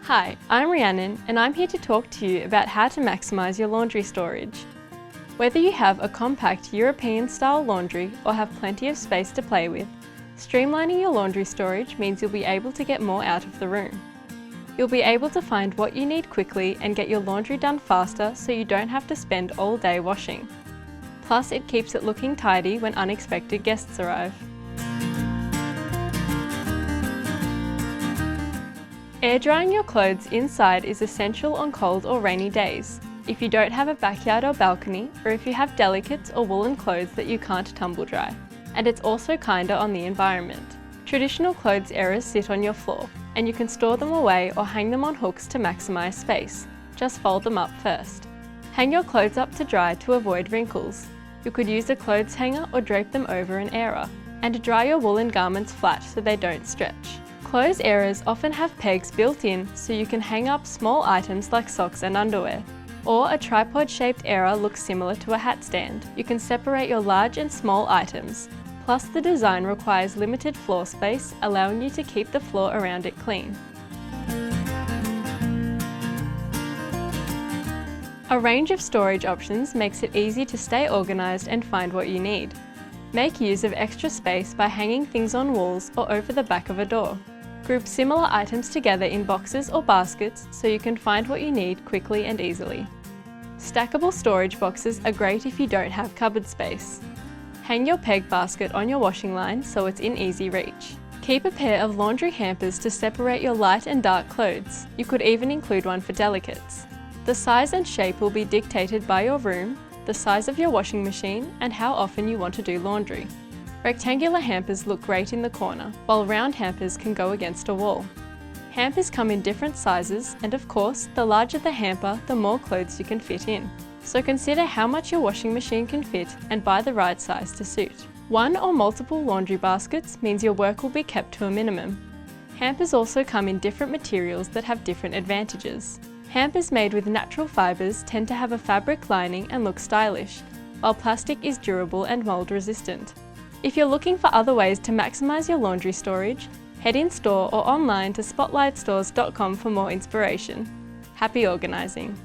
Hi, I'm Rhiannon and I'm here to talk to you about how to maximise your laundry storage. Whether you have a compact European-style laundry or have plenty of space to play with, streamlining your laundry storage means you'll be able to get more out of the room. You'll be able to find what you need quickly and get your laundry done faster so you don't have to spend all day washing. Plus, it keeps it looking tidy when unexpected guests arrive. Air drying your clothes inside is essential on cold or rainy days, if you don't have a backyard or balcony, or if you have delicates or woolen clothes that you can't tumble dry. And it's also kinder on the environment. Traditional clothes airers sit on your floor, and you can store them away or hang them on hooks to maximise space. Just fold them up first. Hang your clothes up to dry to avoid wrinkles. You could use a clothes hanger or drape them over an airer. And dry your woolen garments flat so they don't stretch. Clothes airers often have pegs built in so you can hang up small items like socks and underwear. Or a tripod-shaped airer looks similar to a hat stand. You can separate your large and small items. Plus, the design requires limited floor space, allowing you to keep the floor around it clean. A range of storage options makes it easy to stay organised and find what you need. Make use of extra space by hanging things on walls or over the back of a door. Group similar items together in boxes or baskets so you can find what you need quickly and easily. Stackable storage boxes are great if you don't have cupboard space. Hang your peg basket on your washing line so it's in easy reach. Keep a pair of laundry hampers to separate your light and dark clothes. You could even include one for delicates. The size and shape will be dictated by your room, the size of your washing machine, and how often you want to do laundry. Rectangular hampers look great in the corner, while round hampers can go against a wall. Hampers come in different sizes, and of course, the larger the hamper, the more clothes you can fit in. So consider how much your washing machine can fit and buy the right size to suit. One or multiple laundry baskets means your work will be kept to a minimum. Hampers also come in different materials that have different advantages. Hampers made with natural fibres tend to have a fabric lining and look stylish, while plastic is durable and mould resistant. If you're looking for other ways to maximise your laundry storage, head in store or online to spotlightstores.com for more inspiration. Happy organising!